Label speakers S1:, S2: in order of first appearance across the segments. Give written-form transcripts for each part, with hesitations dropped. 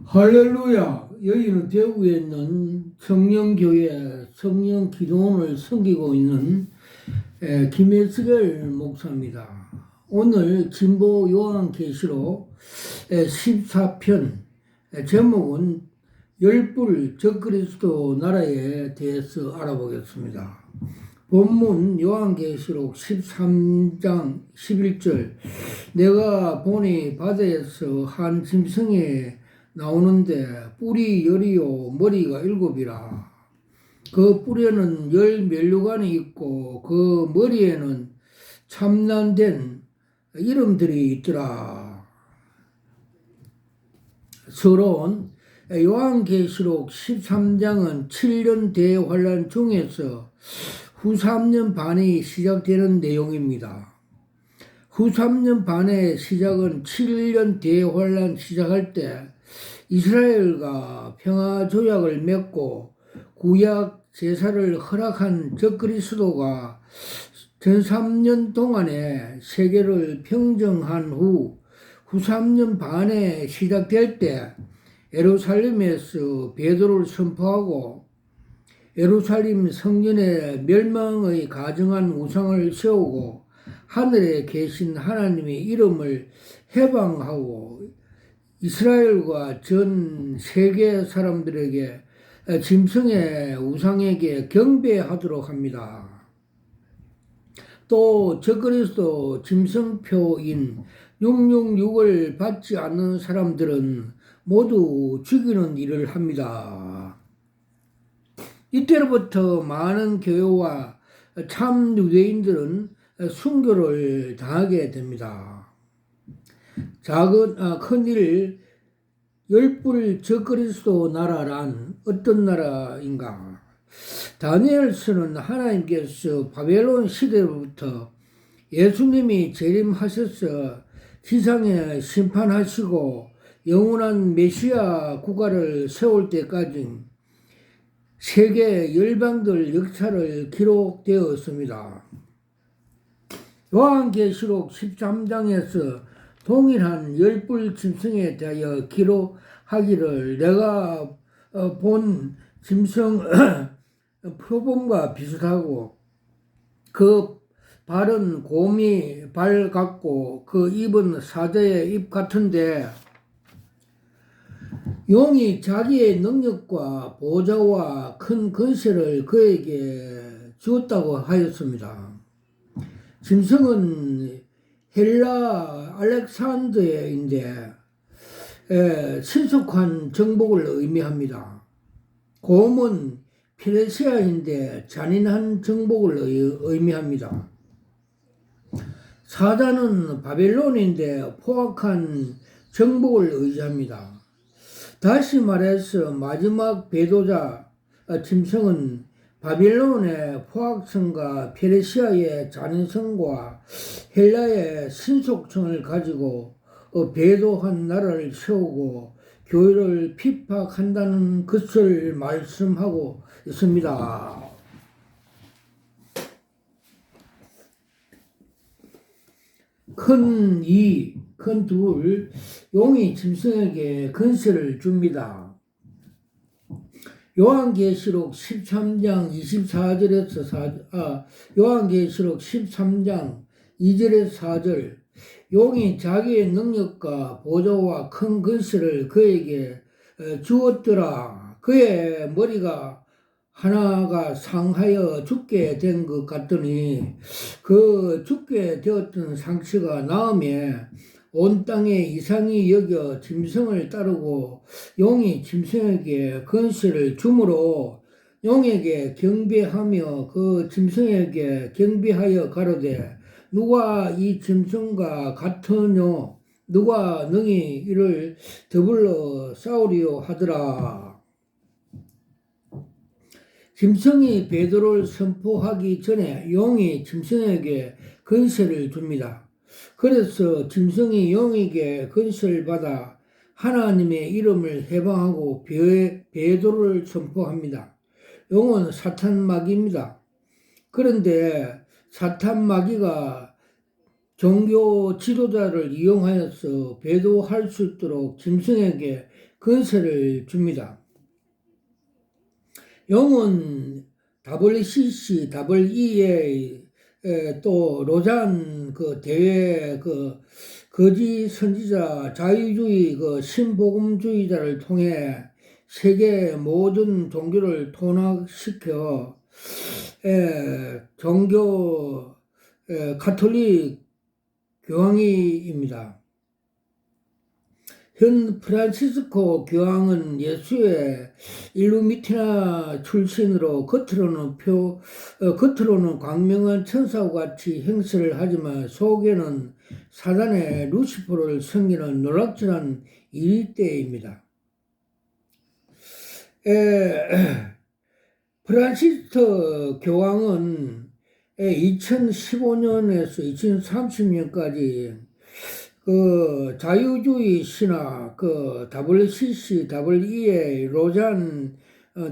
S1: 할렐루야! 여기는 대구에 있는 청년교회 청년기도원을 섬기고 있는 김혜석열 목사입니다. 오늘 진보 요한계시록 14편 제목은 열불 적그리스도 나라에 대해서 알아보겠습니다. 본문 요한계시록 13장 11절 내가 보니 바다에서 한 짐승에 나오는데 뿔이 열이요 머리가 7이라. 그 뿔에는 10면류관이 있고 그 머리에는 참난된 이름들이 있더라. 서론 요한계시록 13장은 7년 대환란 중에서 후 3년 반이 시작되는 내용입니다. 후 3년 반의 시작은 7년 대환란 시작할 때 이스라엘과 평화조약을 맺고 구약 제사를 허락한 적그리스도가 전 3년 동안에 세계를 평정한 후 3년 반에 시작될 때 예루살렘에서 베드로를 선포하고 예루살렘 성전의 멸망의 가정한 우상을 세우고 하늘에 계신 하나님의 이름을 해방하고 이스라엘과 전 세계 사람들에게 짐승의 우상에게 경배하도록 합니다. 또 적그리스도 짐승표인 666을 받지 않는 사람들은 모두 죽이는 일을 합니다. 이때로부터 많은 교회와 참 유대인들은 순교를 당하게 됩니다. 큰일 열불 적그리스도 나라란 어떤 나라인가? 다니엘서는 하나님께서 바벨론 시대로부터 예수님이 재림하셔서 지상에 심판하시고 영원한 메시아 국가를 세울 때까지 세계 열방들 역사를 기록되었습니다. 요한계시록 13장에서 동일한 열불 짐승에 대하여 기록하기를 내가 본 짐승 표범과 비슷하고 그 발은 곰이 발 같고 그 입은 사자의 입 같은데 용이 자기의 능력과 보좌와 큰 권세를 그에게 주었다고 하였습니다. 짐승은 헬라 알렉산드어인데 신속한 정복을 의미합니다. 곰은 페르시아인데 잔인한 정복을 의미합니다. 사자는 바벨론인데 포악한 정복을 의지합니다. 다시 말해서 마지막 배도자 짐승은 바빌론의 포악성과 페르시아의 잔인성과 헬라의 신속성을 가지고 배도한 나라를 세우고 교회를 핍박한다는 것을 말씀하고 있습니다. 큰 둘, 용이 짐승에게 권세를 줍니다. 요한계시록 13장 요한계시록 13장 2절에서 4절 용이 자기의 능력과 보좌와 큰 권세를 그에게 주었더라. 그의 머리가 하나가 상하여 죽게 된 것 같더니 그 죽게 되었던 상처가 나음에 온 땅에 이상히 여겨 짐승을 따르고 용이 짐승에게 권세를 주므로 용에게 경배하며 그 짐승에게 경배하여 가로되 누가 이 짐승과 같으뇨 누가 능히 이를 더불어 싸우리요 하더라. 짐승이 베드로를 선포하기 전에 용이 짐승에게 권세를 줍니다. 그래서 짐승이 용에게 권세를 받아 하나님의 이름을 해방하고 베드로를 선포합니다. 용은 사탄 마귀입니다. 그런데 사탄 마귀가 종교 지도자를 이용하여서 배도할 수 있도록 짐승에게 건설을 줍니다. 용은 WCC, WEA, 또 로잔 그 대회 그 거짓 선지자, 자유주의 그 신복음주의자를 통해 세계 모든 종교를 통합시켜 종교 가톨릭 교황이입니다. 현 프란치스코 교황은 예수의 일루미티나 출신으로 겉으로는 광명한 천사와 같이 행세를 하지만 속에는 사단의 루시퍼를 섬기는 놀랍지한 일대입니다. 프란시스코 교황은 2015년에서 2030년까지 그 자유주의 신화, 그 WCC, WEA, 로잔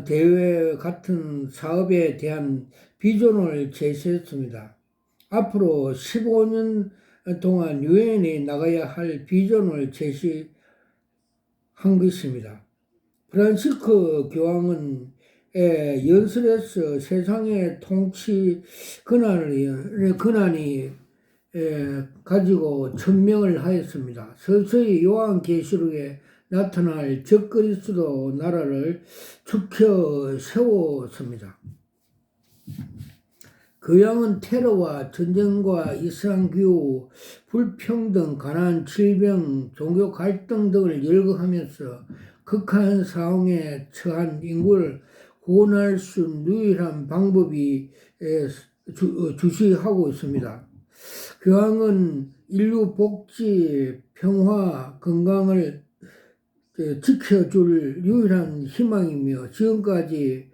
S1: 대회 같은 사업에 대한 비전을 제시했습니다. 앞으로 15년 동안 유엔이 나가야 할 비전을 제시한 것입니다. 프란시스코 교황은 연설에서 세상의 통치 권한이 가지고 천명을 하였습니다. 서서히 요한계시록에 나타날 적그리스도 나라를 축혀 세웠습니다. 교황은 테러와 전쟁과 이슬람교우, 불평등, 가난, 질병, 종교 갈등 등을 열거하면서 극한 상황에 처한 인구를 구원할 수 있는 유일한 방법이 주시하고 있습니다. 교황은 인류 복지, 평화, 건강을 지켜줄 유일한 희망이며 지금까지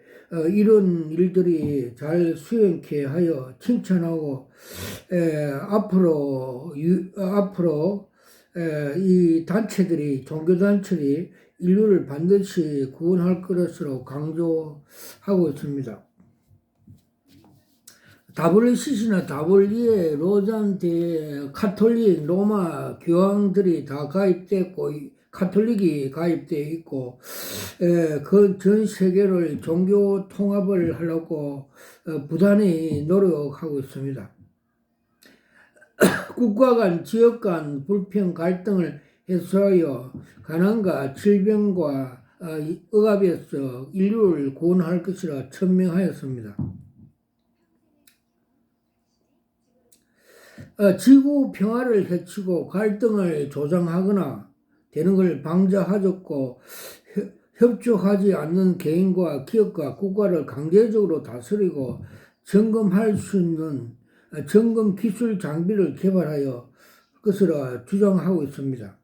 S1: 이런 일들이 잘 수행케 하여 칭찬하고 앞으로 이 단체들이 종교단체들이 인류를 반드시 구원할 것으로 강조하고 있습니다. WCC나 WEA, 로잔 대회, 카톨릭, 로마 교황들이 다 가입됐고 카톨릭이 가입되어 있고 그 전 세계를 종교 통합을 하려고 부단히 노력하고 있습니다. 국가 간, 지역 간 불평, 갈등을 해소하여 가난과 질병과 억압에서 인류를 구원할 것이라 천명하였습니다. 지구 평화를 해치고 갈등을 조장하거나 되는 걸 방지하였고 협조하지 않는 개인과 기업과 국가를 강제적으로 다스리고 점검할 수 있는 점검 기술 장비를 개발하여 것으로 주장하고 있습니다.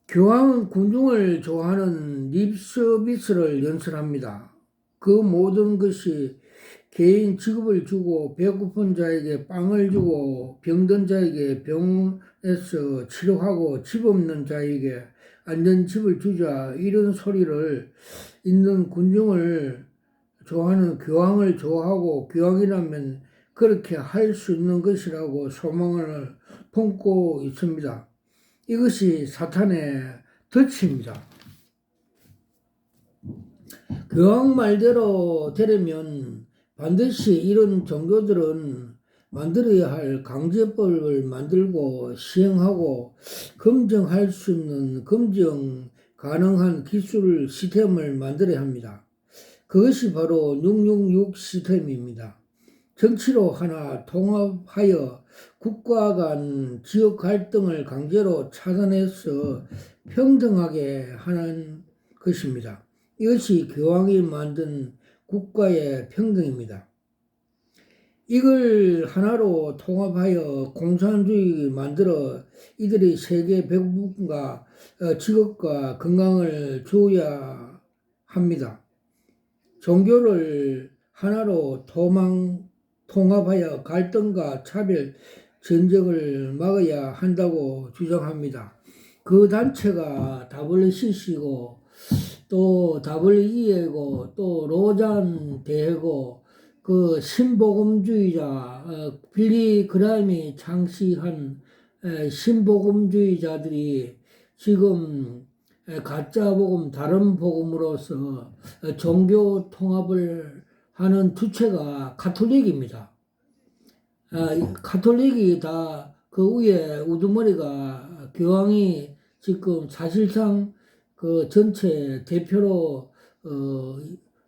S1: 교황은 군중을 좋아하는 립 서비스를 연설합니다. 그 모든 것이 개인 직업을 주고 배고픈 자에게 빵을 주고 병든 자에게 병원에서 치료하고 집 없는 자에게 안전집을 주자 이런 소리를 있는 군중을 좋아하는 교황을 좋아하고 교황이라면 그렇게 할 수 있는 것이라고 소망을 품고 있습니다. 이것이 사탄의 덫입니다. 교황 말대로 되려면 반드시 이런 종교들은 만들어야 할 강제법을 만들고 시행하고 검증할 수 있는 검증 가능한 기술 시스템을 만들어야 합니다. 그것이 바로 666 시스템입니다. 정치로 하나 통합하여 국가 간 지역 갈등을 강제로 차단해서 평등하게 하는 것입니다. 이것이 교황이 만든 국가의 평등입니다. 이걸 하나로 통합하여 공산주의 만들어 이들이 세계 배고픔과 직업과 건강을 주어야 합니다. 종교를 하나로 통합하여 갈등과 차별, 전쟁을 막아야 한다고 주장합니다. 그 단체가 WCC고 또 WEA고 또 로잔 대회고 그 신복음주의자 빌리 그라임이 창시한 신복음주의자들이 지금 가짜 복음, 다른 복음으로서 종교 통합을 하는 주체가 가톨릭입니다. 가톨릭이 다 그 위에 우두머리가 교황이 지금 사실상 그 전체 대표로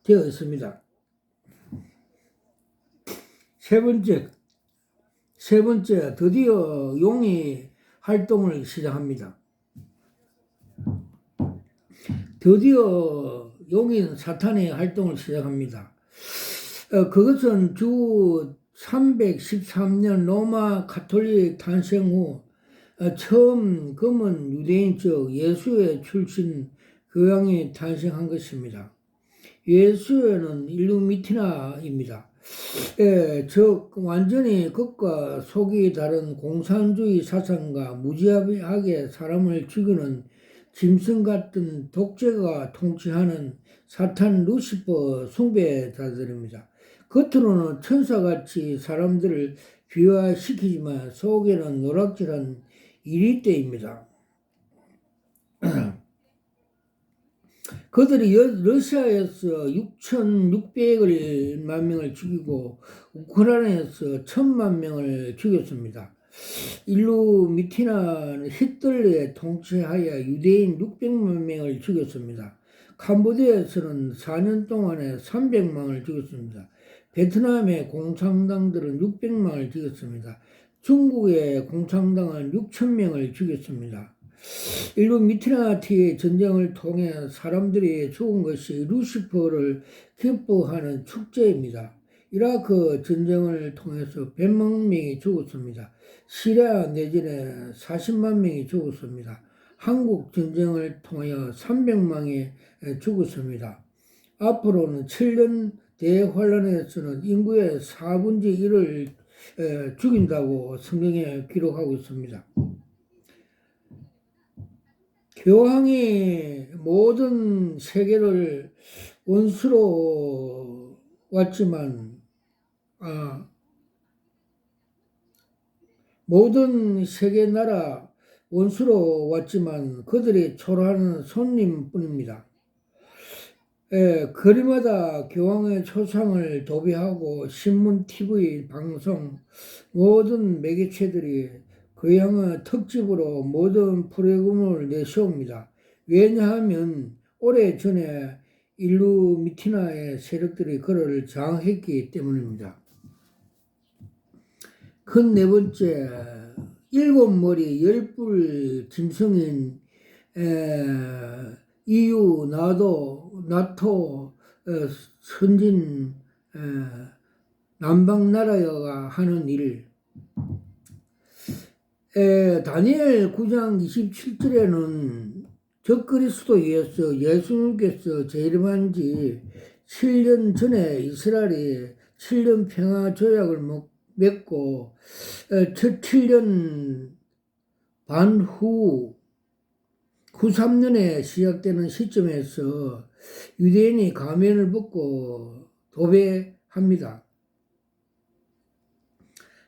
S1: 되어 있습니다. 세 번째, 드디어 용이 활동을 시작합니다. 드디어 용인 사탄이 활동을 시작합니다. 그것은 주 313년 로마 가톨릭 탄생 후 처음 검은 유대인 즉 예수의 출신 교황이 탄생한 것입니다. 예수는 일루미티나입니다. 즉 완전히 극과 속이 다른 공산주의 사상과 무지하게 사람을 죽이는 짐승 같은 독재가 통치하는 사탄 루시퍼 숭배자들입니다. 겉으로는 천사같이 사람들을 비화시키지만 속에는 노략질한 이리떼입니다. 그들이 러시아에서 6,600만 명을 죽이고 우크라이나에서 1,000만 명을 죽였습니다. 일루미티나는 히틀러의 통치하에 유대인 600만 명을 죽였습니다. 캄보디아에서는 4년 동안에 300만을 죽였습니다. 베트남의 공산당들은 600만을 죽였습니다. 중국의 공산당은 6,000명을 죽였습니다. 일루미티나티의 전쟁을 통해 사람들이 죽은 것이 루시퍼를 기뻐하는 축제입니다. 이라크 전쟁을 통해서 100만 명이 죽었습니다. 시리아 내전에 40만 명이 죽었습니다. 한국 전쟁을 통하여 300만이 죽었습니다. 앞으로는 7년 대환란에서는 인구의 4분의 1을 죽인다고 성경에 기록하고 있습니다. 교황이 모든 세계를 원수로 왔지만, 모든 세계 나라 원수로 왔지만 그들이 초라하는 손님뿐입니다. 거리마다 교황의 초상을 도배하고 신문, TV, 방송, 모든 매개체들이 그 향의 특집으로 모든 프로그램을 내세웁니다. 왜냐하면 오래전에 일루미티나의 세력들이 그를 저항했기 때문입니다. 큰 네 번째, 7머리 10뿔 짐승인 EU, 나토 선진 남방나라가 하는 일. 다니엘 9장 27절에는 적그리스도에서 예수님께서 재림한 지 7년 전에 이스라엘이 7년 평화 조약을 맺고 첫 7년 반 후 93년에 시작되는 시점에서 유대인이 가면을 벗고 도배합니다.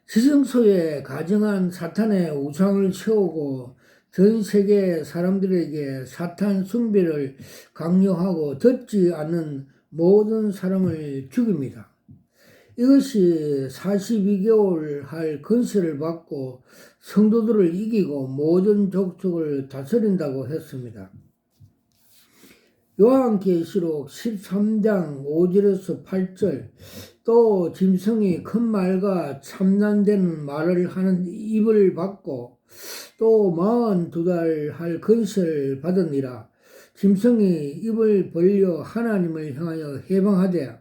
S1: 지성소에 가정한 사탄의 우상을 세우고 전 세계 사람들에게 사탄 숭배를 강요하고 듣지 않는 모든 사람을 죽입니다. 이것이 42개월 할 권세를 받고 성도들을 이기고 모든 족속을 다스린다고 했습니다. 요한계시록 13장 5절에서 8절 또 짐승이 큰 말과 참난되는 말을 하는 입을 받고 또 42달 할 권세를 받으니라. 짐승이 입을 벌려 하나님을 향하여 해방하되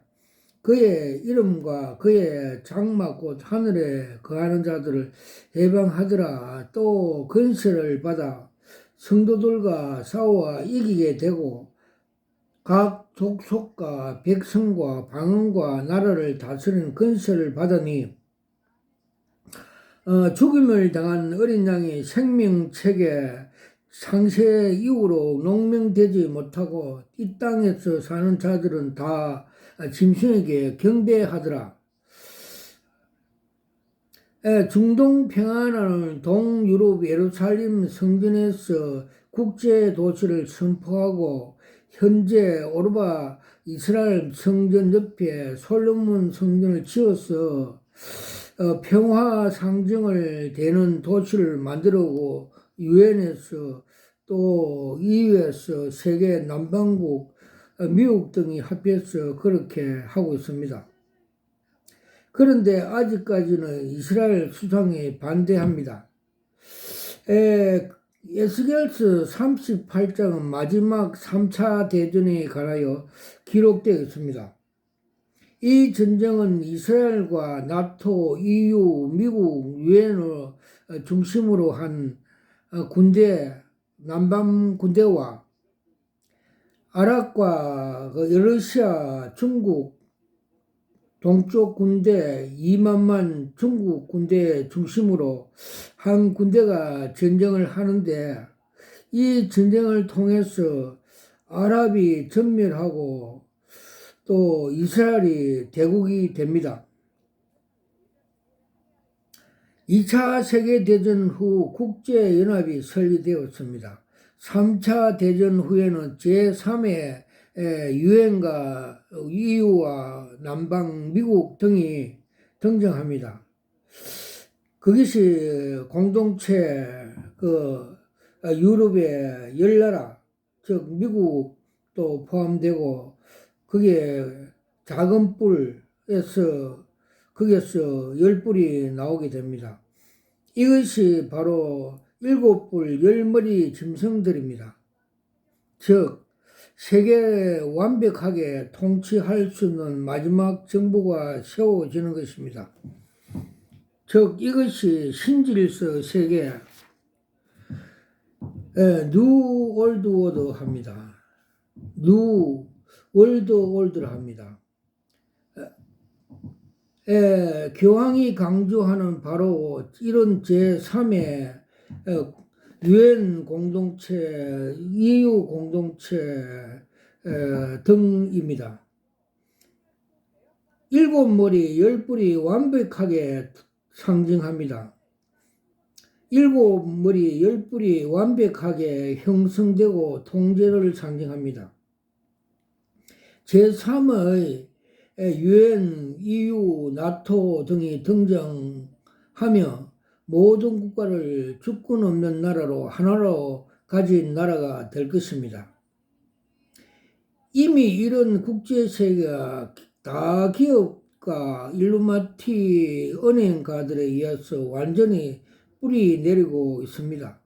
S1: 그의 이름과 그의 장막 곧 하늘에 거하는 자들을 해방하더라. 또 권세를 받아 성도들과 싸워 이기게 되고 각 족속과 백성과 방언과 나라를 다스리는 권세를 받으니 죽임을 당한 어린 양이 생명책에 상세 이후로 농명되지 못하고 이 땅에서 사는 자들은 다 짐승에게 경배하더라. 중동 평안을 동유럽 예루살렘 성전에서 국제 도시를 선포하고 현재 오르바 이스라엘 성전 옆에 솔로몬 성전을 지어서 평화 상징을 되는 도시를 만들고 유엔에서 또 EU에서 세계 남반국 미국 등이 합해서 그렇게 하고 있습니다. 그런데 아직까지는 이스라엘 수상이 반대합니다. 에스겔서 38장은 마지막 3차 대전에 관하여 기록되어 있습니다. 이 전쟁은 이스라엘과 나토, EU, 미국, 유엔을 중심으로 한 군대, 남방 군대와 아랍과 러시아, 중국, 동쪽 군대 2만만 중국 군대 중심으로 한 군대가 전쟁을 하는데 이 전쟁을 통해서 아랍이 전멸하고 또 이스라엘이 대국이 됩니다. 2차 세계대전 후 국제연합이 설립되었습니다. 3차 대전 후에는 제3의 유엔과 EU와 남방 미국 등이 등장합니다. 그것이 공동체 유럽의 10나라, 즉 미국도 포함되고 그게 작은 뿔에서 거기에서 10뿔이 나오게 됩니다. 이것이 바로 7뿔 10머리 짐승들입니다. 즉 세계를 완벽하게 통치할 수 있는 마지막 정부가 세워지는 것입니다. 즉 이것이 신질서 세계 뉴 월드 워드 합니다. 뉴 월드 월드를 합니다. 교황이 강조하는 바로 이런 제3의 유엔 공동체, EU 공동체 등입니다. 7머리 10뿔이 완벽하게 상징합니다. 7머리 10뿔이 완벽하게 형성되고 통제를 상징합니다. 제3의 유엔, EU, 나토 등이 등장하며 모든 국가를 주권 없는 나라로 하나로 가진 나라가 될 것입니다. 이미 이런 국제세계가 다 기업과 일루마티 은행가들에 의해서 완전히 뿌리 내리고 있습니다.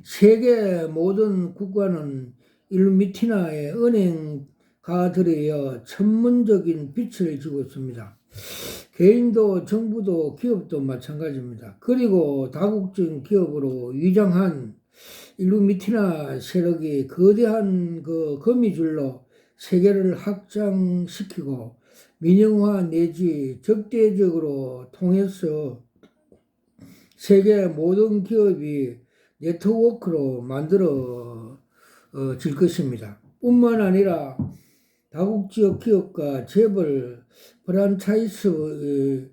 S1: 세계 모든 국가는 일루미티나의 은행가들에 의해 천문적인 빛을 지고 있습니다. 개인도 정부도 기업도 마찬가지입니다. 그리고 다국적 기업으로 위장한 일루미티나 세력이 거대한 거미줄로 세계를 확장시키고 민영화 내지 적대적으로 통해서 세계 모든 기업이 네트워크로 만들어질 것입니다. 뿐만 아니라 다국적 기업과 재벌 프란차이즈라는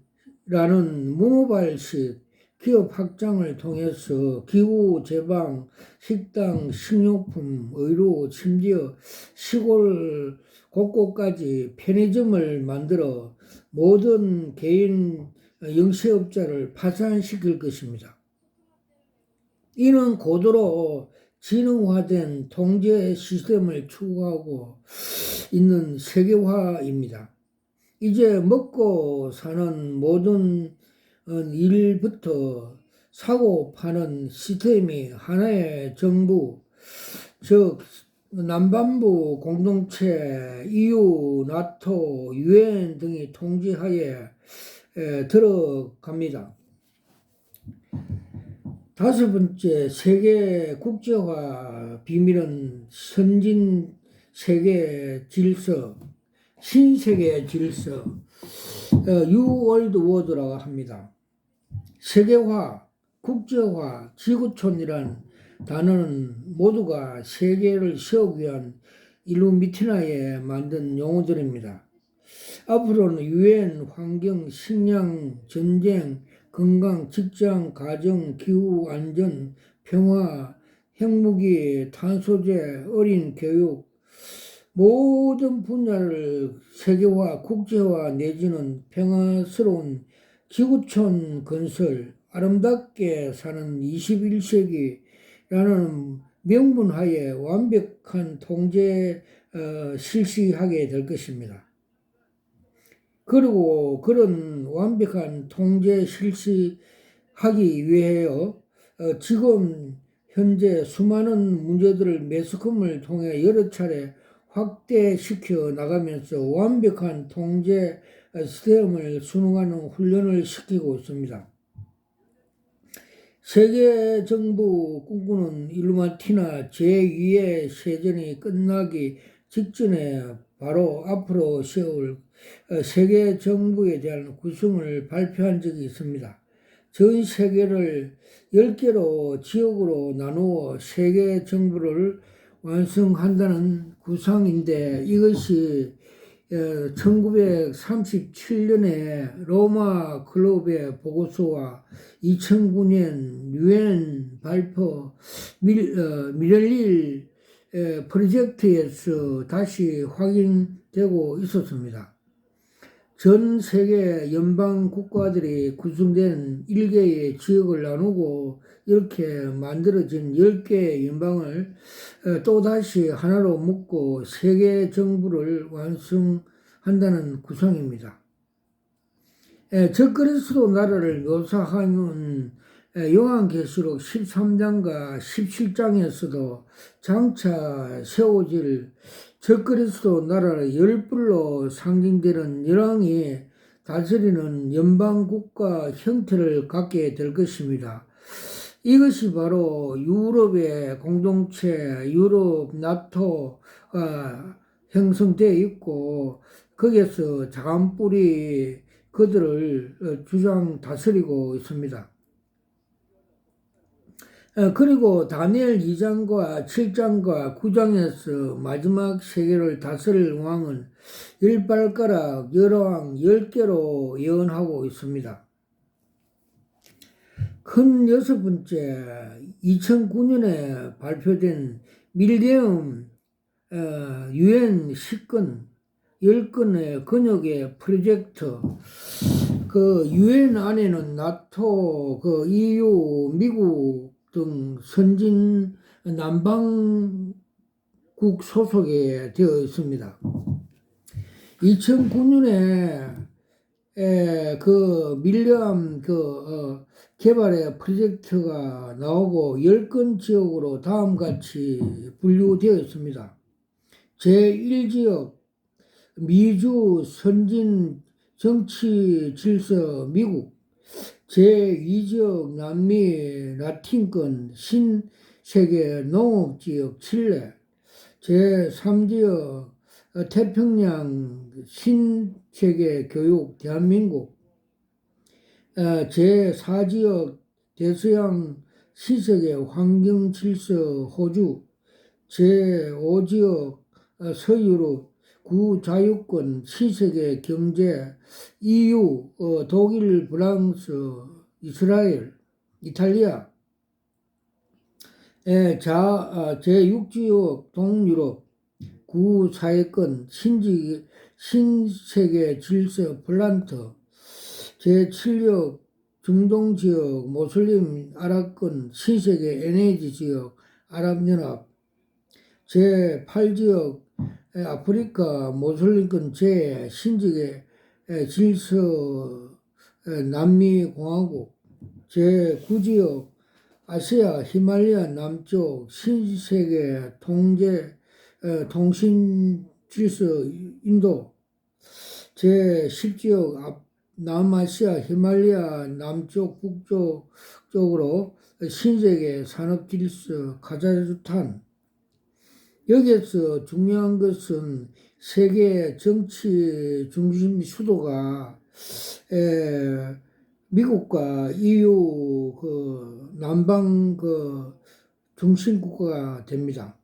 S1: 모노발식 기업 확장을 통해서 기후, 제방, 식당, 식료품, 의료, 심지어 시골 곳곳까지 편의점을 만들어 모든 개인 영세업자를 파산시킬 것입니다. 이는 고도로 지능화된 통제 시스템을 추구하고 있는 세계화입니다. 이제 먹고 사는 모든 일부터 사고 파는 시스템이 하나의 정부, 즉 남반부 공동체, EU, 나토, 유엔 등이 통제하에 들어갑니다. 5번째, 세계 국제화 비밀은 선진 세계 질서, 신세계 질서, 뉴 월드 워드라고 합니다. 세계화, 국제화, 지구촌이란 단어는 모두가 세계를 세우기 위한 일루미티나에 만든 용어들입니다. 앞으로는 유엔, 환경, 식량, 전쟁, 건강, 직장, 가정, 기후, 안전, 평화, 핵무기, 탄소제, 어린 교육, 모든 분야를 세계화, 국제화 내지는 평화스러운 지구촌 건설, 아름답게 사는 21세기라는 명분하에 완벽한 통제 실시하게 될 것입니다. 그리고 그런 완벽한 통제 실시하기 위해요, 지금 현재 수많은 문제들을 매스컴을 통해 여러 차례 확대시켜 나가면서 완벽한 통제 시스템을 순응하는 훈련을 시키고 있습니다. 세계 정부 꿈꾸는 일루미나티나 제2의 세전이 끝나기 직전에 바로 앞으로 세울 세계 정부에 대한 구성을 발표한 적이 있습니다. 전 세계를 10개로 지역으로 나누어 세계 정부를 완성한다는 구상인데, 이것이 1937년에 로마 클럽의 보고서와 2009년 유엔 발표 밀레니엄 프로젝트에서 다시 확인되고 있었습니다. 전 세계 연방 국가들이 구성된 1개의 지역을 나누고 이렇게 만들어진 10개의 연방을 또다시 하나로 묶고 세계 정부를 완성한다는 구상입니다. 적그리스도 나라를 묘사하는 요한계시록 13장과 17장에서도 장차 세워질 적그리스도 나라의 열불로 상징되는 열왕이 다스리는 연방국가 형태를 갖게 될 것입니다. 이것이 바로 유럽의 공동체, 유럽 나토가 형성되어 있고, 거기에서 자간뿔이 그들을 주장 다스리고 있습니다. 그리고 다니엘 2장과 7장과 9장에서 마지막 세계를 다스릴 왕은 열발가락 열왕 10개로 예언하고 있습니다. 큰 여섯 번째, 2009년에 발표된 밀레니엄 유엔 10건 10건의 근역의 프로젝트, 그 유엔 안에는 나토, 그 EU, 미국 등 선진 남방국 소속에 되어 있습니다. 2009년에 그 밀레니엄 개발의 프로젝트가 나오고 10건 지역으로 다음같이 분류되어 있습니다. 제1지역 미주 선진 정치 질서 미국, 제2지역 남미 라틴권 신세계 농업지역 칠레, 제3지역 태평양 신세계 교육 대한민국, 제4지역 대서양 신세계 환경 질서 호주, 제5지역 서유럽 구자유권 신세계 경제 EU 독일 프랑스 이스라엘 이탈리아, 제6지역 동유럽 구사회권 신세계 질서 플란트, 제7지역 중동지역 모슬림 아랍권 신세계 에너지 지역 아랍연합, 제8지역 아프리카 모슬림권 신세계 질서 남미공화국, 제9지역 아시아 히말라야 남쪽 신세계 통신 질서 인도, 제10지역 남아시아 히말라야 남쪽 북쪽으로 신세계 산업 질서 카자흐스탄. 여기에서 중요한 것은 세계 정치 중심 수도가 미국과 EU 남방 중심 국가가 됩니다.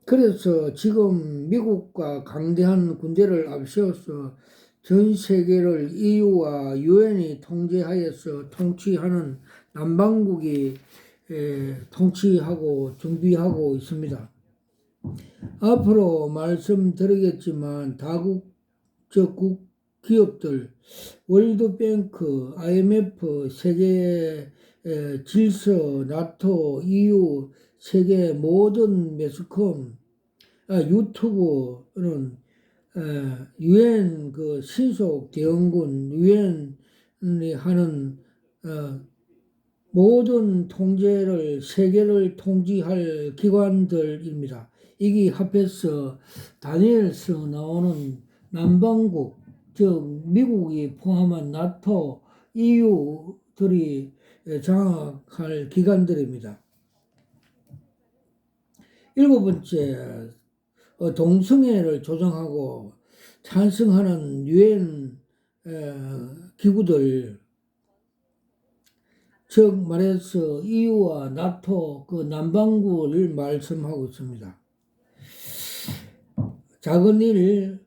S1: 그래서 지금 미국과 강대한 군대를 앞세워서 전 세계를 EU와 유엔이 통제하여서 통치하는 남반국이 통치하고 준비하고 있습니다. 앞으로 말씀드리겠지만 다국적 기업들, 월드뱅크, IMF, 세계 질서, 나토, EU, 세계 모든 매스컴, 유튜브는 유엔 그 신속 대응군, 유엔이 하는 모든 통제를 세계를 통지할 기관들입니다. 이게 합해서 다니엘서 나오는 남반국, 즉 미국이 포함한 나토, EU들이 장악할 기관들입니다. 일곱 번째, 동성애를 조장하고 찬성하는 유엔 기구들, 즉 말해서 EU와 나토 그 남반구를 말씀하고 있습니다. 작은 일,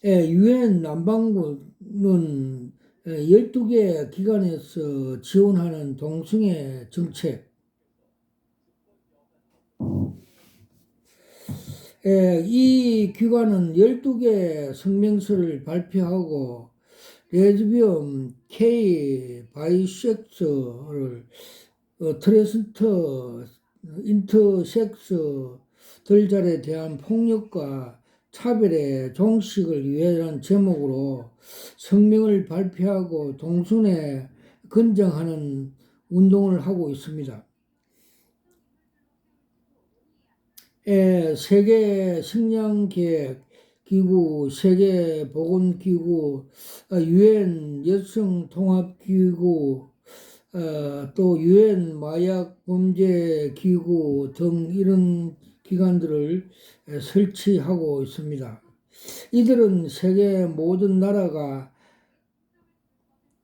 S1: 유엔 남반구는 12개 기관에서 지원하는 동성애 정책, 이 기관은 12개 성명서를 발표하고 레즈비언, 게이, 바이섹스를 트랜스터, 인터섹스들에 대한 폭력과 차별의 종식을 위한 제목으로 성명을 발표하고 동성애 권장하는 운동을 하고 있습니다. 세계 식량계획 기구, 세계보건기구, 유엔 여성통합기구, 또 유엔 마약범죄기구 등 이런 기관들을 설치하고 있습니다. 이들은 세계 모든 나라가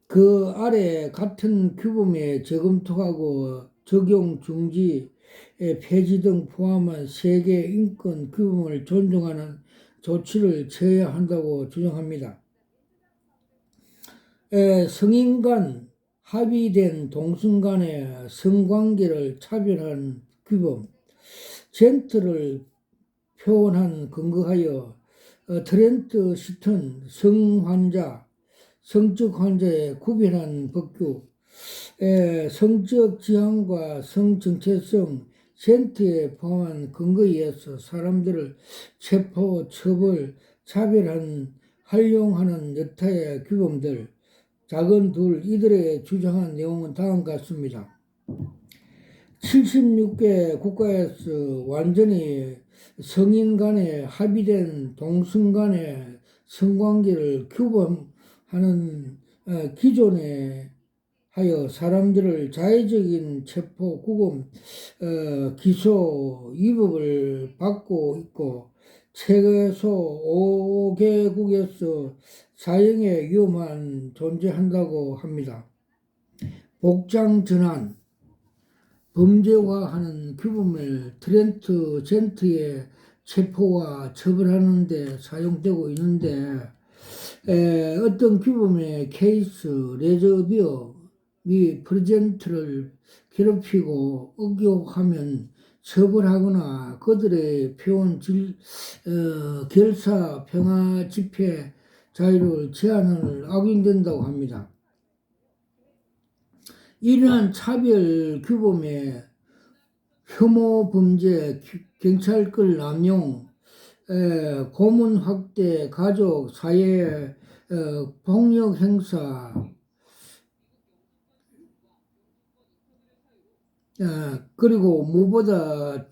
S1: 그 아래 같은 규범에 재검토하고 적용 중지, 폐지 등 포함한 세계 인권 규범을 존중하는 조치를 취해야 한다고 주장합니다. 성인 간 합의된 동성 간의 성관계를 차별한 규범, 젠트를 표현한 근거하여 트렌트 시튼 성환자, 성적 환자의 구별한 법규, 성적 지향과 성정체성, 젠트에 포함한 근거에 의해서 사람들을 체포, 처벌, 차별한, 활용하는 여타의 규범들, 작은 둘, 이들의 주장한 내용은 다음과 같습니다. 76개 국가에서 완전히 성인 간에 합의된 동성 간의 성관계를 규범하는 기존에 하여 사람들을 자의적인 체포, 구금, 기소, 위법을 받고 있고 최소 5개국에서 사형의 위험한 존재한다고 합니다. 복장 전환, 범죄화하는 규범을 트렌트, 젠트의 체포와 처벌하는 데 사용되고 있는데 어떤 규범의 케이스, 레저비어 미 프레젠트를 괴롭히고 억압하면 처벌하거나 그들의 표현, 결사, 평화, 집회, 자유를 제한을 악용된다고 합니다. 이러한 차별 규범에 혐오 범죄, 경찰권 남용, 고문 확대, 가족, 사회, 폭력 행사, 그리고 무보다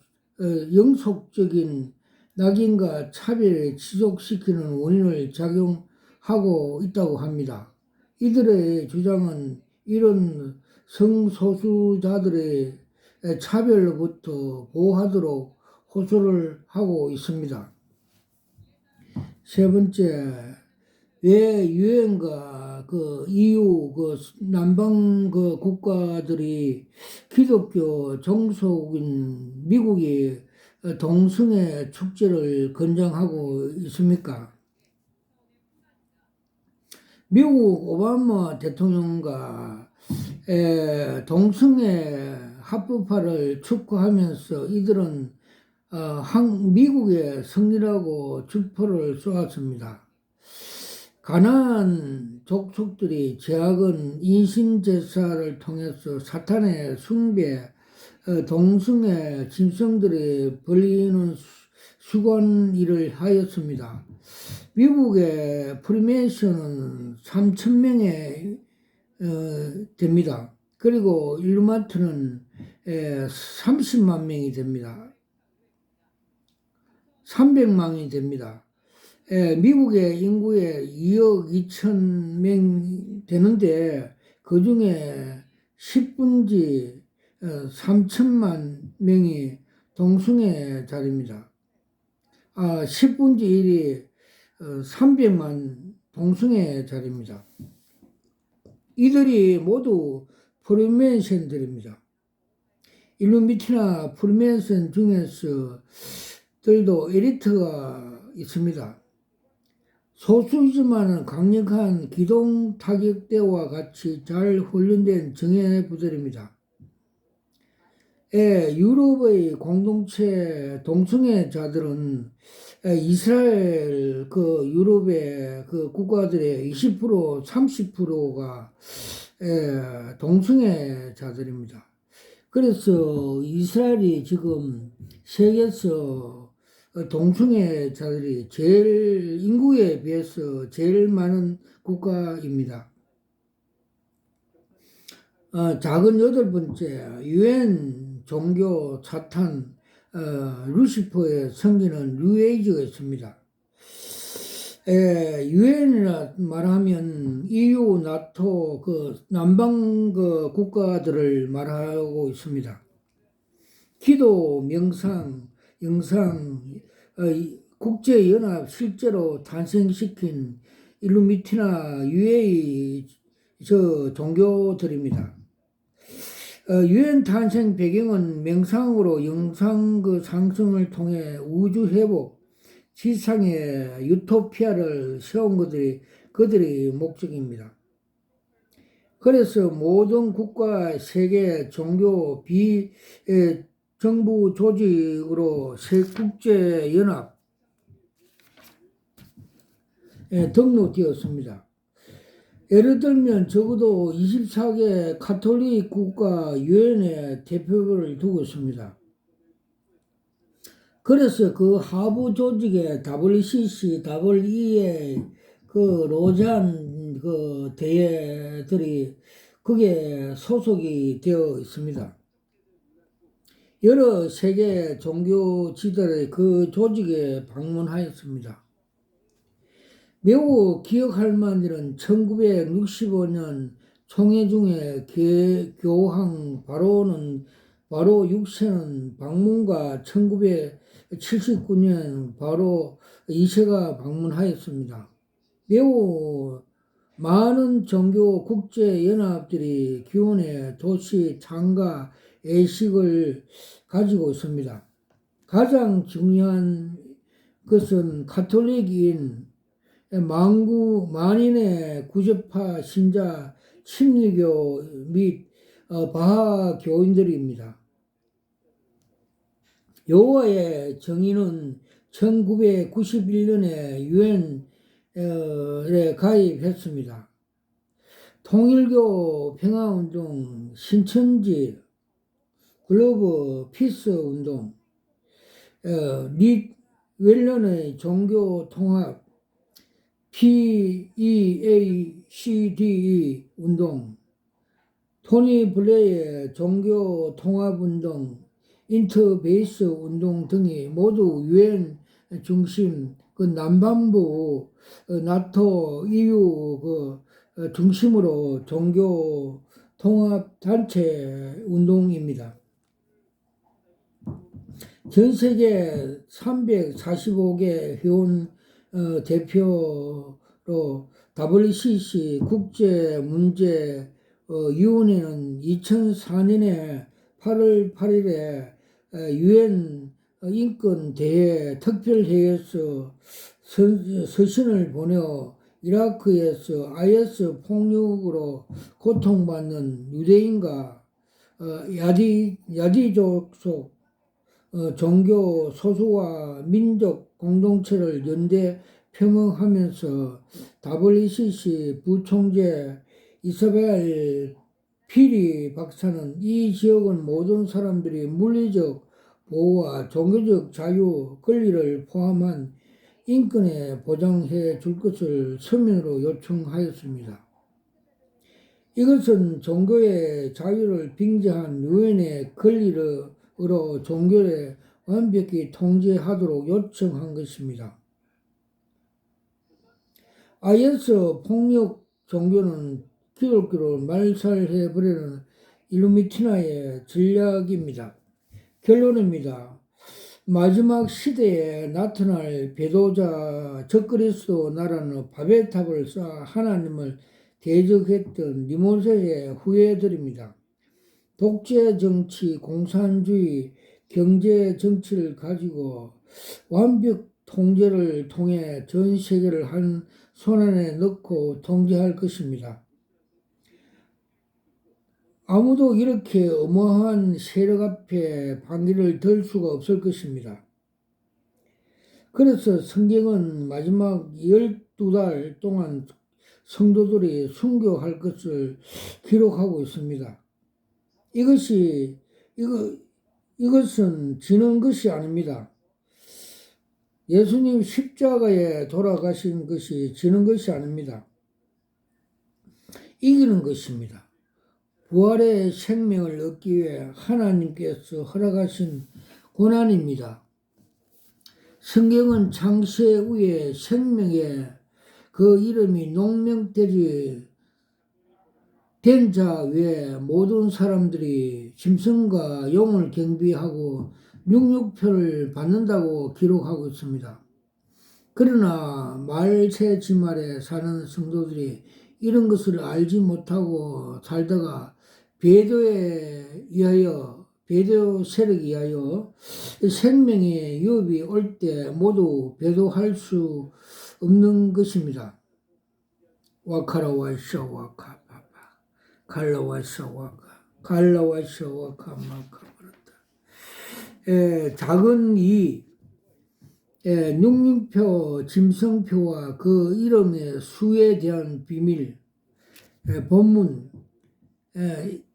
S1: 영속적인 낙인과 차별을 지속시키는 원인을 작용하고 있다고 합니다. 이들의 주장은 이런 성소수자들의 차별로부터 보호하도록 호소를 하고 있습니다. 세 번째, 왜 유엔과 그 EU 그 남방 그 국가들이 기독교 종속인 미국이 동성애 축제를 권장하고 있습니까? 미국 오바마 대통령과 동성애 합법화를 촉구하면서 이들은 미국의 승리라고 주포를 쏘았습니다. 가나안 족속들이 제약은 인신제사를 통해서 사탄의 숭배, 동성애 짐승들이 벌리는 수건 일을 하였습니다. 미국의 프리메이슨은 3,000명에 됩니다. 그리고 일루마트는 30만 명이 됩니다. 300만이 됩니다. 미국의 인구의 2억 2천 명 되는데 그 중에 10분지 3천만 명이 동성애자입니다. 10분지 1이 300만 동성애자입니다. 이들이 모두 프리메이슨들입니다. 일루미티나 프리메이슨 중에서 들도 에리트가 있습니다. 소수이지만 강력한 기동 타격대와 같이 잘 훈련된 정예부들입니다. 유럽의 공동체 동성애자들은 이스라엘 유럽의 국가들의 20% 30%가 동성애자들입니다. 그래서 이스라엘이 지금 세계에서 동성애자들이 제일 인구에 비해서 제일 많은 국가입니다. 작은 8번째, 유엔 종교 사탄 루시퍼의 성기는 뉴에이지가 있습니다. 유엔이라 말하면 EU, 나토 남방 국가들을 말하고 있습니다. 기도, 명상, 영상, 국제연합 실제로 탄생시킨 일루미티나 UA 종교들입니다. 유엔 탄생 배경은 명상으로 영상 상승을 통해 우주 회복, 지상의 유토피아를 세운 그들의 목적입니다. 그래서 모든 국가, 세계, 종교, 정부 조직으로 국제연합 등록되었습니다. 예를 들면 적어도 24개 가톨릭 국가 유엔에 대표를 두고 있습니다. 그래서 그 하부 조직의 WCC, WEA, 로잔 대회들이 그게 소속이 되어 있습니다. 여러 세계 종교 지도를 그 조직에 방문하였습니다. 매우 기억할 만한 일은 1965년 총회 중에 교황 바로 6세는 방문과 1979년 바로 2세가 방문하였습니다. 매우 많은 종교 국제연합들이 기원의 도시 창가 예식을 가지고 있습니다. 가장 중요한 것은 가톨릭인 만인의 구제파 신자 친일교 및 바하 교인들입니다. 여호와의 정의는 1991년에 유엔에 가입했습니다. 통일교 평화운동, 신천지, 글로벌 피스 운동, 릿 웰런의 종교 통합, PEACDE 운동, 토니 블레의 종교 통합 운동, 인터베이스 운동 등이 모두 유엔 중심 남반부 나토 EU 중심으로 종교 통합 단체 운동입니다. 전 세계 345개 회원 대표로 WCC 국제문제위원회는 2004년에 8월 8일에 유엔 인권대회 특별회의에서 서신을 보내어 이라크에서 IS 폭력으로 고통받는 유대인과 야디족 속 종교 소수와 민족 공동체를 연대 평응하면서 WCC 부총재 이사벨 피리 박사는 이 지역은 모든 사람들이 물리적 보호와 종교적 자유, 권리를 포함한 인권에 보장해 줄 것을 서면으로 요청하였습니다. 이것은 종교의 자유를 빙자한 유엔의 권리로 종교를 완벽히 통제하도록 요청한 것입니다. IS 폭력 종교는 기독교를 말살해버리는 일루미티나의 전략입니다. 결론입니다. 마지막 시대에 나타날 배도자 적그리스도 나라는 바벨탑을 쌓아 하나님을 대적했던 니모세의 후예들입니다. 독재 정치, 공산주의, 경제 정치를 가지고 완벽 통제를 통해 전 세계를 한 손안에 넣고 통제할 것입니다. 아무도 이렇게 어마어마한 세력 앞에 방귀를 들 수가 없을 것입니다. 그래서 성경은 마지막 12달 동안 성도들이 순교할 것을 기록하고 있습니다. 이것은 지는 것이 아닙니다. 예수님 십자가에 돌아가신 것이 지는 것이 아닙니다. 이기는 것입니다. 부활의 생명을 얻기 위해 하나님께서 허락하신 고난입니다. 성경은 창세 후에 생명의 그 이름이 농명되지 된 자 외에 모든 사람들이 짐승과 용을 경비하고 육육표를 받는다고 기록하고 있습니다. 그러나 말세지말에 사는 성도들이 이런 것을 알지 못하고 살다가 배도 세력에 의하여 생명의 유업이 올 때 모두 배도할 수 없는 것입니다. 와카라와샤 와카 파파 갈라와샤 와카 갈라와샤 와카 마카 버렸다. 작은 이 육육표 짐승표와 그 이름의 수에 대한 비밀 본문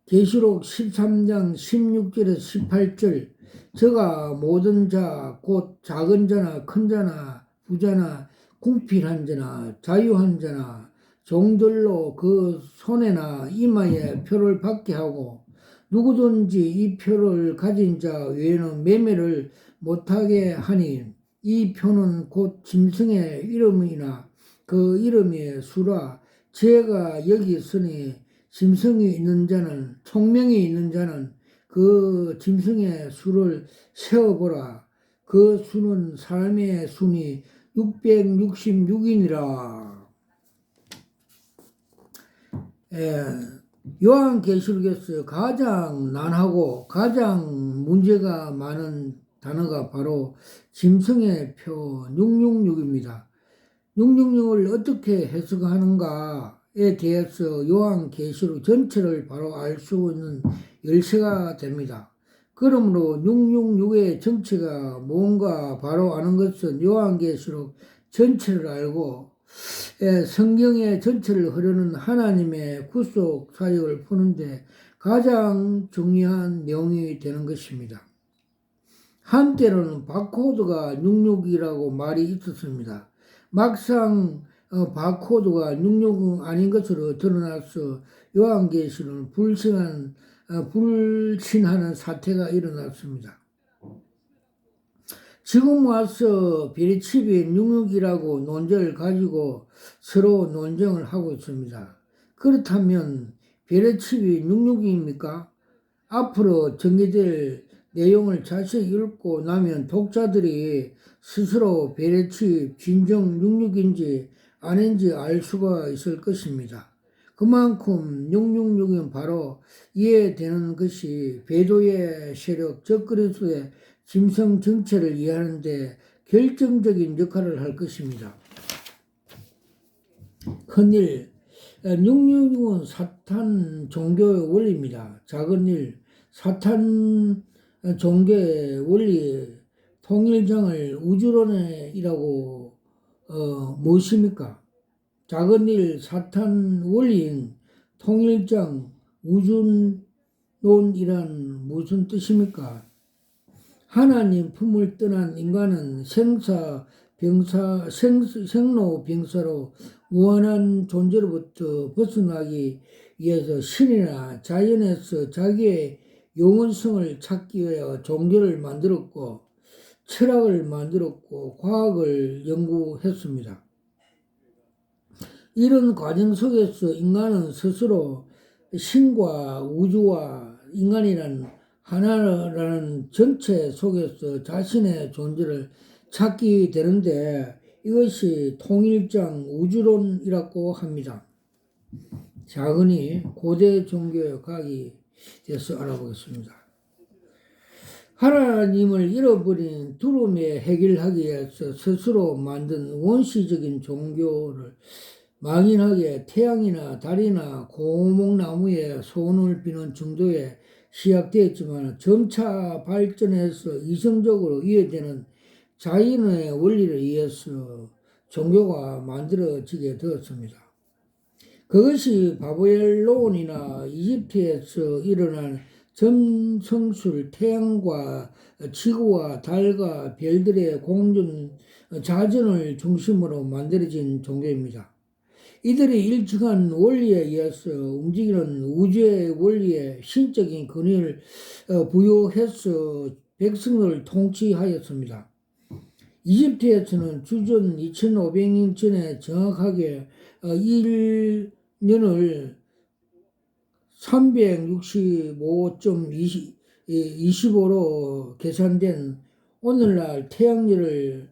S1: 계시록 13장 16절에서 18절 저가 모든 자 곧 작은 자나 큰 자나 부자나 궁핍한 자나 자유한 자나 종들로 그 손에나 이마에 표를 받게 하고 누구든지 이 표를 가진 자 외에는 매매를 못하게 하니 이 표는 곧 짐승의 이름이나 그 이름의 수라 제가 여기 있으니 짐승이 있는 자는 총명이 있는 자는 그 짐승의 수를 세어보라. 그 수는 사람의 수니 666이니라. 요한계시록에서 가장 난하고 가장 문제가 많은 단어가 바로 짐승의 표 666입니다. 666을 어떻게 해석하는가에 대해서 요한계시록 전체를 바로 알 수 있는 열쇠가 됩니다. 그러므로 666의 정체가 뭔가 바로 아는 것은 요한계시록 전체를 알고 성경의 전체를 흐르는 하나님의 구속 사역을 푸는데 가장 중요한 내용이 되는 것입니다. 한때로는 바코드가 66이라고 말이 있었습니다. 막상 바코드가 66은 아닌 것으로 드러나서 요한계시록은 불신하는 사태가 일어났습니다. 지금 와서 베레칩이 66이라고 논제를 가지고 서로 논쟁을 하고 있습니다. 그렇다면 베레칩이 66입니까? 앞으로 전개될 내용을 자세히 읽고 나면 독자들이 스스로 베레칩 진정 66인지 아닌지 알 수가 있을 것입니다. 그만큼 666은 바로 이해되는 것이 배도의 세력, 적그리스도의 짐승 정체를 이해하는 데 결정적인 역할을 할 것입니다. 큰 일, 666은 사탄 종교의 원리입니다. 작은 일, 사탄 종교의 원리, 통일장을 우주론이라고 무엇입니까? 작은 일, 사탄 원리인 통일장, 우주론이란 무슨 뜻입니까? 하나님 품을 떠난 인간은 생로병사로 무한한 존재로부터 벗어나기 위해서 신이나 자연에서 자기의 영원성을 찾기 위하여 종교를 만들었고 철학을 만들었고 과학을 연구했습니다. 이런 과정 속에서 인간은 스스로 신과 우주와 인간이란 하나라는 전체 속에서 자신의 존재를 찾게 되는데 이것이 통일장 우주론이라고 합니다. 자근이 고대 종교의 과학이 돼서 알아보겠습니다. 하나님을 잃어버린 두려움에 해결하기 위해서 스스로 만든 원시적인 종교를 망인하게 태양이나 달이나 고목나무에 소원을 비는 정도에 시작되었지만 점차 발전해서 이성적으로 이해되는 자연의 원리를 위해서 종교가 만들어지게 되었습니다. 그것이 바벨론이나 이집트에서 일어난 점성술, 태양과 지구와 달과 별들의 공전, 자전을 중심으로 만들어진 종교입니다. 이들이 일정한 원리에 의해서 움직이는 우주의 원리에 신적인 근위를 부여해서 백성을 통치하였습니다. 이집트에서는 주전 2500년 전에 정확하게 1년을 365.25로 계산된 오늘날 태양열을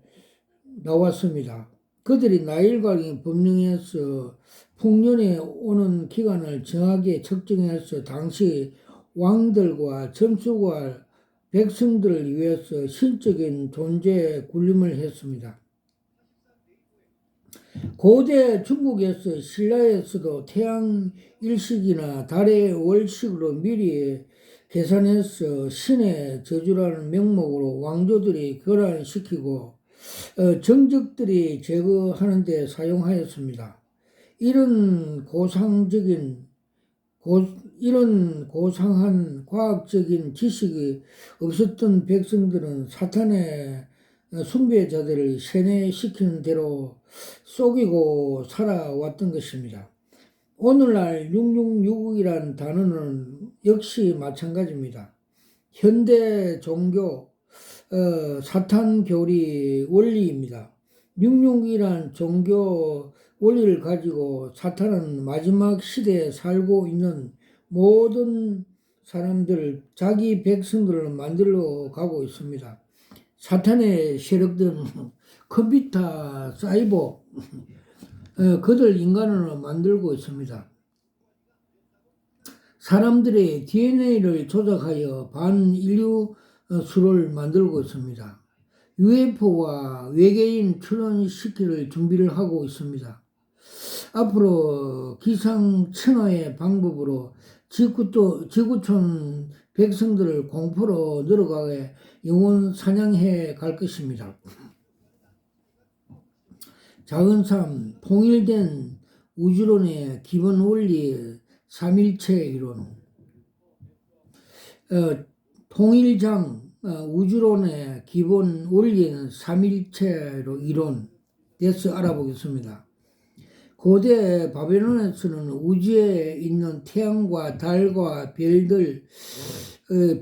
S1: 나왔습니다. 그들이 나일강이 범령해서 풍년에 오는 기간을 정확히 측정해서 당시 왕들과 점수과 백성들을 위해서 신적인 존재에 군림을 했습니다. 고대 중국에서 신라에서도 태양 일식이나 달의 월식으로 미리 계산해서 신의 저주라는 명목으로 왕조들이 교란시키고 정적들이 제거하는 데 사용하였습니다. 이런 고상한 과학적인 지식이 없었던 백성들은 사탄의 숭배자들을 세뇌시키는 대로 속이고 살아왔던 것입니다. 오늘날 666이라는 단어는 역시 마찬가지입니다. 현대 종교 사탄 교리 원리입니다. 666이란 종교 원리를 가지고 사탄은 마지막 시대에 살고 있는 모든 사람들, 자기 백성들을 만들어 가고 있습니다. 사탄의 세력들은 컴퓨터, 사이버, 그들 인간으로 만들고 있습니다. 사람들의 DNA를 조작하여 반인류 수를 만들고 있습니다. UFO와 외계인 출연시킬 준비를 하고 있습니다. 앞으로 기상천외의 방법으로 지구촌 백성들을 공포로 늘어가게 영원 사냥해 갈 것입니다. 작은 삶, 통일된 우주론의 기본 원리, 삼일체 이론, 통일장 우주론의 기본 원리는 삼일체로 이론에서 알아보겠습니다. 고대 바벨론에서는 우주에 있는 태양과 달과 별들,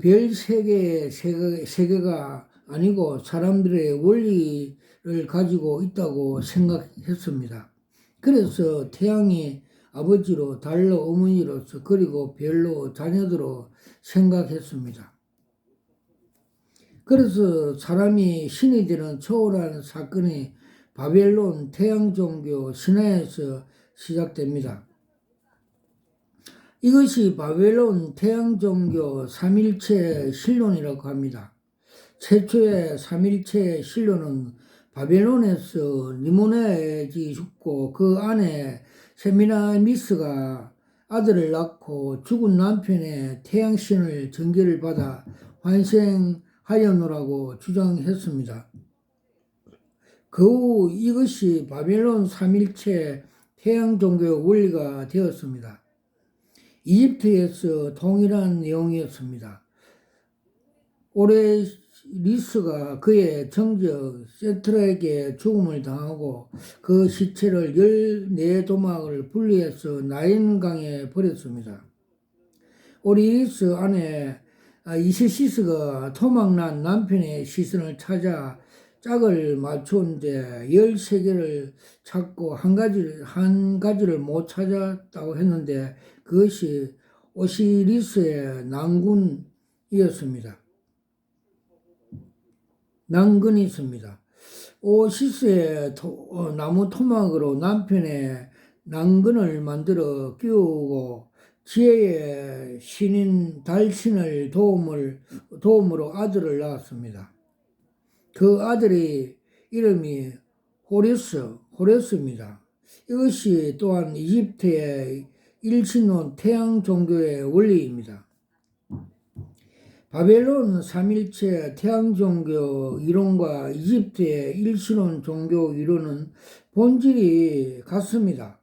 S1: 별 세계가 아니고 사람들의 원리를 가지고 있다고 생각했습니다. 그래서 태양이 아버지로, 달로 어머니로서, 그리고 별로 자녀들로 생각했습니다. 그래서 사람이 신이 되는 초월한 사건이 바벨론 태양종교 신화에서 시작됩니다. 이것이 바벨론 태양종교 삼일체 신론이라고 합니다. 최초의 삼일체 신론은 바벨론에서 니모네지 죽고 그 아내 세미나미스가 아들을 낳고 죽은 남편의 태양신을 전기를 받아 환생하였노라고 주장했습니다. 그 후 이것이 바벨론 삼일체 태양 종교의 원리가 되었습니다. 이집트에서 동일한 내용이었습니다. 오레리스가 그의 정적 세트라에게 죽음을 당하고 그 시체를 14도막을 분리해서 나인강에 버렸습니다. 오리리스 아내 이시시스가 토막난 남편의 시신을 찾아 짝을 맞추는데 13개를 찾고 한 가지를 못 찾았다고 했는데 그것이 오시리스의 난근이 있습니다. 오시스의 나무 토막으로 남편의 난근을 만들어 끼우고 지혜의 신인 달신을 도움으로 아들을 낳았습니다. 그 아들의 이름이 호레스입니다. 이것이 또한 이집트의 일신론 태양 종교의 원리입니다. 바벨론 삼일체 태양 종교 이론과 이집트의 일신론 종교 이론은 본질이 같습니다.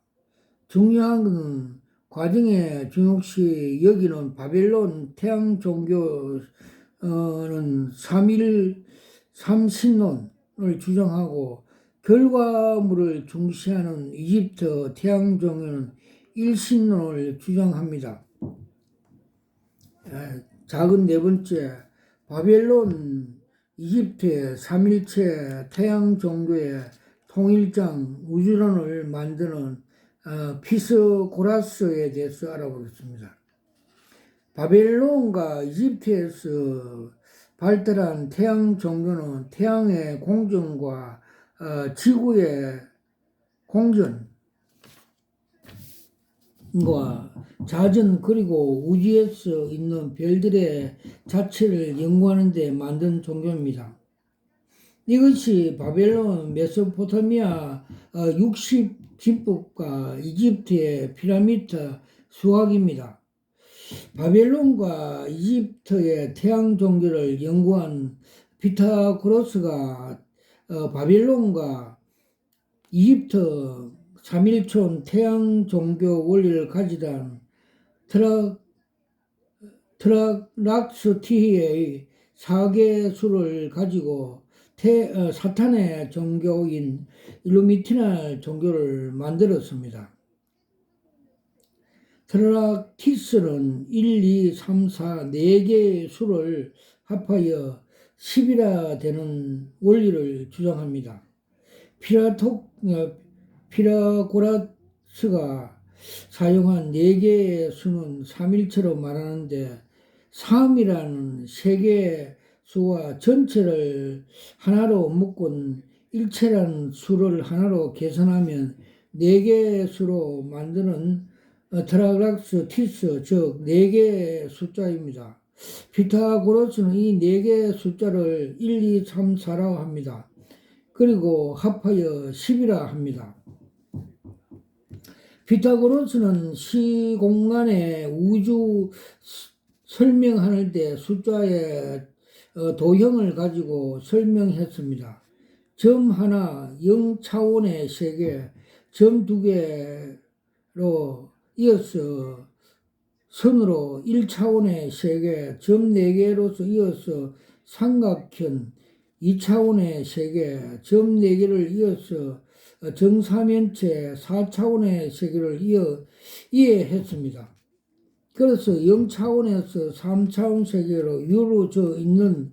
S1: 중요한 것은 과정에 중요시 여기는 바벨론 태양 종교는 삼신론을 주장하고 결과물을 중시하는 이집트 태양 종교는 일신론을 주장합니다. 작은 네 번째, 바벨론 이집트의 삼일체 태양 종교의 통일장 우주론을 만드는 피스고라스에 대해서 알아보겠습니다. 바벨론과 이집트에서 발달한 태양 종교는 태양의 공전과 지구의 공전과 자전 그리고 우주에서 있는 별들의 자체를 연구하는 데 만든 종교입니다. 이것이 바벨론 메소포타미아 60진법과 이집트의 피라미드 수학입니다. 바벨론과 이집트의 태양 종교를 연구한 피타고라스가 바벨론과 이집트 3일촌 태양 종교 원리를 가지던 트락락스티의 4개수를 가지고 사탄의 종교인 일루미티나 종교를 만들었습니다. 트락티스는 1, 2, 3, 4, 4개의 수를 합하여 10이라 되는 원리를 주장합니다. 피라고라스가 사용한 4개의 수는 3일체로 말하는데 3이라는 3개의 수와 전체를 하나로 묶은 일체라는 수를 하나로 계산하면 4개의 수로 만드는 트락락스티스, 즉 4개의 숫자입니다. 피타고라스는 이 4개의 숫자를 1, 2, 3, 4라고 합니다. 그리고 합하여 10이라 합니다. 피타고라스는 시공간의 우주 설명하는 때 숫자의 도형을 가지고 설명했습니다. 점 하나 0차원의 세계, 점 2개로 이어서 선으로 1차원의 세계, 점 4개로서 이어서 삼각형, 2차원의 세계, 점 4개를 이어서 정사면체 4차원의 세계를 이해했습니다. 그래서 0차원에서 3차원 세계로 이루어져 있는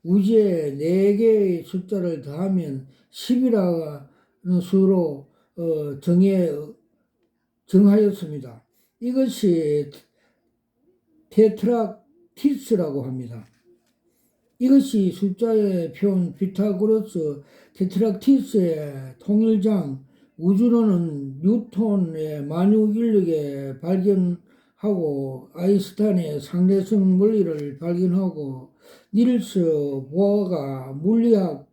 S1: 우주의 4개의 숫자를 더하면 10이라는 수로 정하였습니다. 이것이 테트락티스라고 합니다. 이것이 숫자의 표현 피타고라스 테트락티스의 통일장 우주론은 뉴턴의 만유인력에 발견하고 아인슈타인의 상대성 원리를 발견하고 닐스 보어가 물리학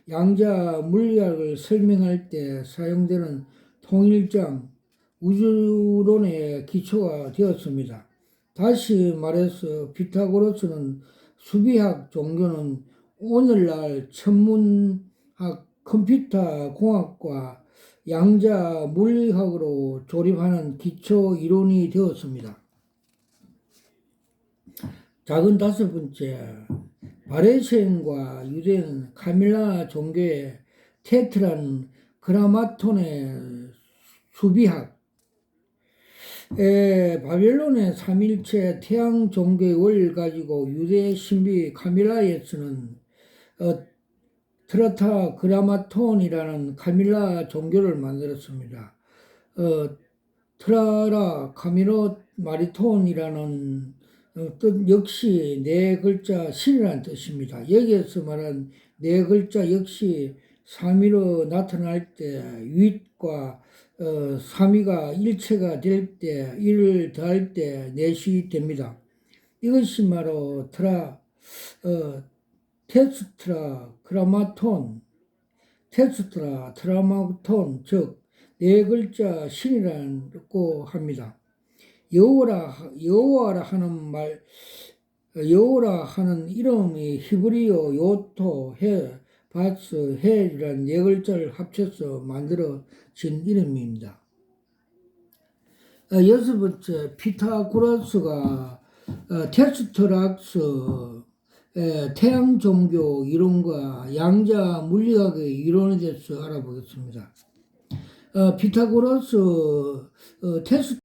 S1: 양자 물리학을 설명할 때 사용되는 통일장 우주론의 기초가 되었습니다. 다시 말해서 피타고라스는 수비학 종교는 오늘날 천문학, 컴퓨터 공학과 양자 물리학으로 조립하는 기초 이론이 되었습니다. 작은 다섯 번째, 바레센과 유대인 카밀라 종교의 테트라는 그라마톤의 수비학, 바벨론의 삼일체 태양 종교의 원리를 가지고 유대 신비 카밀라에서는 트라타 그라마톤이라는 카밀라 종교를 만들었습니다. 트라라 카미로 마리톤이라는 뜻 역시 네 글자 신이라는 뜻입니다. 여기에서 말한 네 글자 역시 삼위로 나타날 때 윗과 삼위가 일체가 될 때, 일을 더할 때 넷이 됩니다. 이것이 바로 테스트라 크라마톤, 테스트라 트라마톤, 즉 네 글자 신이라고 합니다. 여호와라 하는 이름이 히브리어 요토, 해, 바스, 헬이라는 네 글자를 합쳐서 만들어진 이름입니다. 여섯 번째, 피타고라스가 테스토락스 태양 종교 이론과 양자 물리학의 이론에 대해서 알아보겠습니다. 피타고라스 테스트